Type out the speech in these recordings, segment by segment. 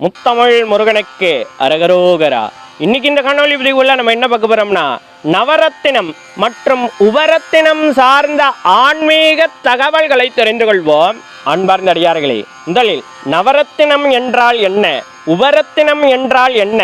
முத்தமிழ் முருகனுக்கு அரகரோகரா. இன்னைக்கு இந்த காணொலி பதிவுல நம்ம என்ன பார்க்க போறோம்னா, நவரத்தினம் மற்றும் உபரத்தினம் சார்ந்த ஆன்மீக தகவல்களை தெரிந்து கொள்வோம். அன்பார்ந்த அடியார்களே, முதலில் நவரத்தினம் என்றால் என்ன, உபரத்தினம் என்றால் என்ன,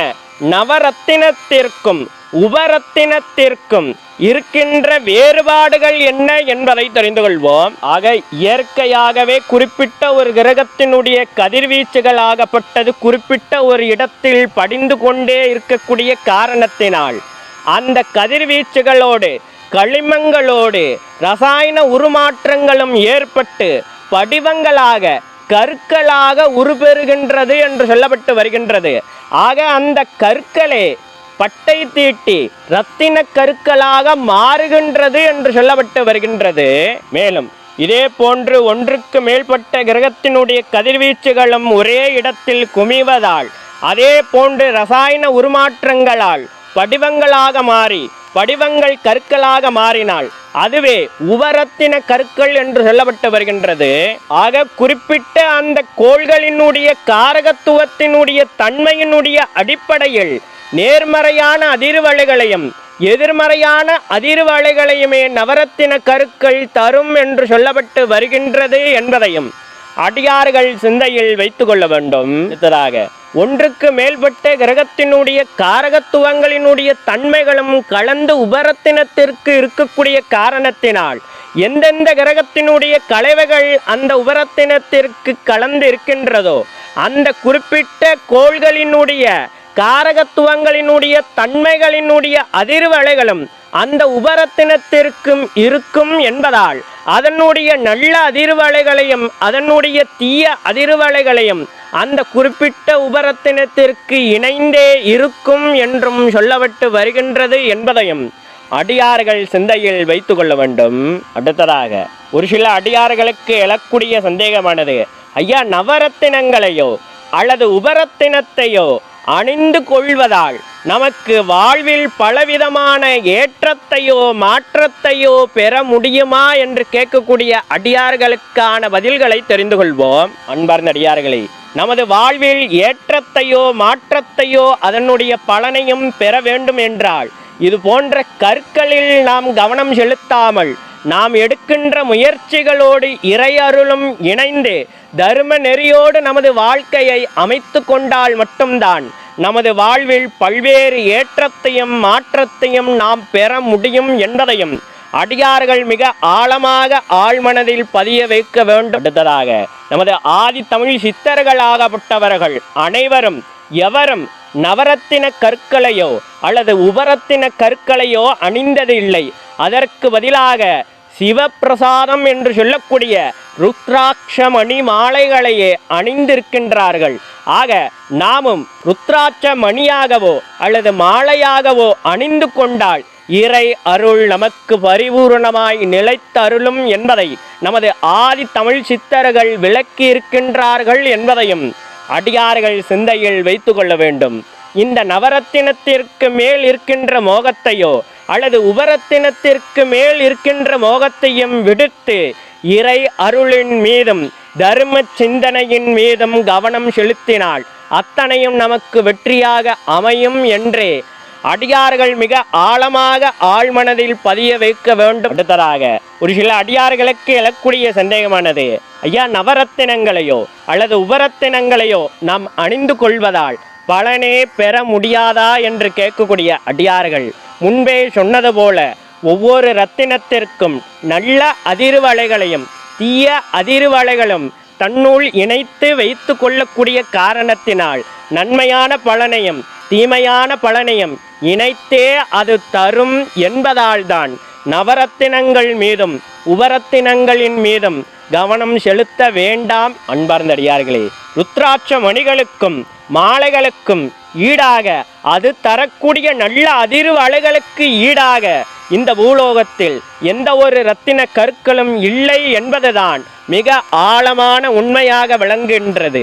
நவரத்தினத்திற்கும் உபரத்தினத்திற்கும் இருக்கின்ற வேறுபாடுகள் என்ன என்பதை தெரிந்து கொள்வோம். ஆக இயற்கையாகவே குறிப்பிட்ட ஒரு கிரகத்தினுடைய கதிர்வீச்சுகள் ஆகப்பட்டது குறிப்பிட்ட ஒரு இடத்தில் படிந்து கொண்டே இருக்கக்கூடிய காரணத்தினால் அந்த கதிர்வீச்சுகளோடு களிமங்களோடு ரசாயன உருமாற்றங்களும் ஏற்பட்டு படிவங்களாக கற்களாக உருப்பெறுகின்றது என்று சொல்லப்பட்டு வருகின்றது. ஆக அந்த கற்களே பட்டை தீட்டி இரத்தின கற்களாக மாறுகின்றது என்று சொல்லப்பட்டு வருகின்றது. மேலும் இதே போன்று ஒன்றுக்கு மேற்பட்ட கிரகத்தினுடைய கதிர்வீச்சுகளும் ஒரே இடத்தில் குமிவதால் அதே போன்று ரசாயன உருமாற்றங்களால் படிவங்களாக மாறி படிவங்கள் கற்களாக மாறினால் அதுவே உபரத்தின கற்கள் என்று சொல்லப்பட்டு வருகின்றது. ஆக குறிப்பிட்ட அந்த கோள்களினுடைய காரகத்துவத்தினுடைய தன்மையினுடைய அடிப்படையில் நேர்மறையான அதிர்வலைகளையும் எதிர்மறையான அதிர்வலைகளையுமே நவரத்தின கற்கள் தரும் என்று சொல்லப்பட்டு வருகின்றது என்பதையும் அடியார்கள் சிந்தையில் வைத்துக் கொள்ள வேண்டும். ஒன்றுக்கு மேற்பட்ட கிரகத்தினுடைய காரகத்துவங்களினுடைய தன்மைகளும் கலந்து உபரத்தினத்திற்கு இருக்கக்கூடிய காரணத்தினால் எந்தெந்த கிரகத்தினுடைய கலவைகள் அந்த உபரத்தினத்திற்கு கலந்து இருக்கின்றதோ அந்த குறிப்பிட்ட கோள்களினுடைய காரகத்துவங்களினுடைய தன்மைகளினுடைய அதிர்வலைகளும் அந்த உபரத்தினத்திற்கும் இருக்கும் என்பதால் அதனுடைய நல்ல அதிர்வலைகளையும் அதனுடைய தீய அதிர்வலைகளையும் அந்த குறிப்பிட்ட உபரத்தினத்திற்கு இணைந்தே இருக்கும் என்றும் சொல்லப்பட்டு வருகின்றது என்பதையும் அடியார்கள் சிந்தையில் வைத்து கொள்ள வேண்டும். அடுத்ததாக ஒரு சில அடியார்களுக்கு எழக்கூடிய சந்தேகமானது, ஐயா நவரத்தினங்களையோ அல்லது உபரத்தினத்தையோ அணிந்து கொள்வதால் நமக்கு வாழ்வில் பலவிதமான ஏற்றத்தையோ மாற்றத்தையோ பெற முடியுமா என்று கேட்கக்கூடிய அடியார்களுக்கான பதில்களை தெரிந்து கொள்வோம். அன்பார்ந்த அடியார்களே, நமது வாழ்வில் ஏற்றத்தையோ மாற்றத்தையோ அதனுடைய பலனையும் பெற வேண்டும் என்றால் இது போன்ற கற்களில் நாம் கவனம் செலுத்தாமல் நாம் எடுக்கின்ற முயற்சிகளோடு இறை அருளும் இணைந்து தர்ம நெறியோடு நமது வாழ்க்கையை அமைத்து கொண்டால் மட்டும்தான் நமது வாழ்வில் பல்வேறு ஏற்றத்தையும் மாற்றத்தையும் நாம் பெற முடியும் என்பதையும் அடியார்கள் மிக ஆழமாக ஆழ்மனதில் பதிய வைக்க வேண்டும். அடுத்ததாக நமது ஆதி தமிழ் சித்தர்களாகப்பட்டவர்கள் அனைவரும் எவரும் நவரத்தின கற்களையோ அல்லது உபரத்தின கற்களையோ அணிந்தது இல்லை. அதற்கு பதிலாக சிவப்பிரசாதம் என்று சொல்லக்கூடிய ருத்ராட்ச மணி மாலைகளையே அணிந்திருக்கின்றார்கள். ஆக நாமும் ருத்ராட்ச மணியாகவோ அல்லது மாலையாகவோ அணிந்து கொண்டால் இறை அருள் நமக்கு பரிபூரணமாய் நிலைத்தருளும் என்பதை நமது ஆதி தமிழ் சித்தர்கள் விளக்கி இருக்கின்றார்கள் என்பதையும் அடியார்கள் சிந்தையில் வைத்து கொள்ள வேண்டும். இந்த நவரத்தினத்திற்கு மேல் இருக்கின்ற மோகத்தையோ அல்லது உபரத்தினத்திற்கு மேல் இருக்கின்ற மோகத்தையும் விடுத்து இறை அருளின் மீதும் தர்ம சிந்தனையின் மீதும் கவனம் செலுத்தினால் அத்தனையும் நமக்கு வெற்றியாக அமையும் என்றே அடியார்கள் மிக ஆழமாக ஆழ்மனதில் பதிய வைக்க வேண்டும். அடுத்ததாக ஒரு சில அடியார்களுக்கு எழக்கூடிய சந்தேகமானது, ஐயா நவரத்தினங்களையோ அல்லது உபரத்தினங்களையோ நாம் அணிந்து கொள்வதால் பலனே பெற முடியாதா என்று கேட்கக்கூடிய அடியார்கள் முன்பே சொன்னது போல ஒவ்வொரு ரத்தினத்திற்கும் நல்ல அதிர்வலைகளையும் தீய அதிர்வலைகளும் தன்னுள் இணைத்து வைத்து கொள்ளக்கூடிய காரணத்தினால் நன்மையான பலனையும் தீமையான பலனையும் இணைத்தே அது தரும் என்பதால்தான் நவரத்தினங்கள் மீதும் உபரத்தினங்களின் மீதும் கவனம் செலுத்த வேண்டாம். அன்பார்ந்த அடியார்களே, ருத்ராட்ச மணிகளுக்கும் மாலைகளுக்கும் ஈடாக அது தரக்கூடிய நல்ல அதிர்வு அலைகளுக்கு ஈடாக இந்த பூலோகத்தில் எந்த ஒரு இரத்தின கற்களும் இல்லை என்பதுதான் மிக ஆழமான உண்மையாக விளங்குகின்றது.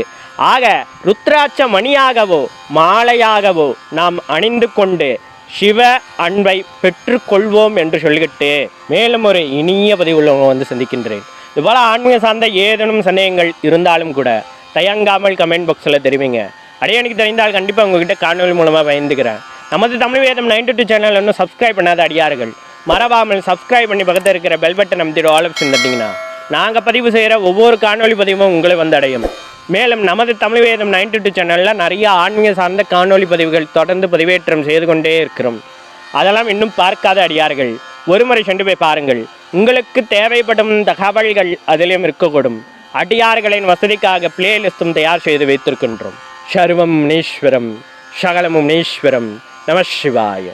ஆக ருத்ராட்ச மணியாகவோ மாலையாகவோ நாம் அணிந்து கொண்டு சிவ அன்பை பெற்று கொள்வோம் என்று சொல்லிக்கிட்டு மேலும் ஒரு இனிய பதிவுள்ளவங்க சந்திக்கின்றேன். இதுபோல் ஆன்மீக சார்ந்த ஏதேனும் சந்தேகங்கள் இருந்தாலும் கூட தயங்காமல் கமெண்ட் பாக்ஸில் தெரிவிங்க. அடியானுக்கு தெரிந்தால் கண்டிப்பாக உங்ககிட்ட காணொலி மூலமாக பயந்துக்கிறேன். நமது தமிழ் வேதம் 92 சேனல் இன்னும் சப்ஸ்கிரைப் பண்ணாத அடியார்கள் மறவாமல் சப்ஸ்கிரைப் பண்ணி பக்கத்தில் இருக்கிற பெல் பட்டன் அமைத்திட்டு ஆல் ஆப்ஷன் தட்டிங்கன்னா நாங்கள் பதிவு செய்கிற ஒவ்வொரு காணொலி பதிவும் உங்களை வந்து அடையும். மேலும் நமது தமிழ் வேதம் 92 சேனலில் நிறைய ஆன்மீக சார்ந்த காணொலி பதிவுகள் தொடர்ந்து பதிவேற்றம் செய்து கொண்டே இருக்கிறோம். அதெல்லாம் இன்னும் பார்க்காத அடியார்கள் ஒரு முறை சென்று போய் பாருங்கள். உங்களுக்கு தேவைப்படும் தகவல்கள் அதிலும் இருக்கக்கூடும். அடியார்களின் வசதிக்காக பிளேலிஸ்டும் தயார் செய்து வைத்திருக்கின்றோம். சர்வம் முனீஸ்வரம் சகலமும் முனீஸ்வரம். நம சிவாய.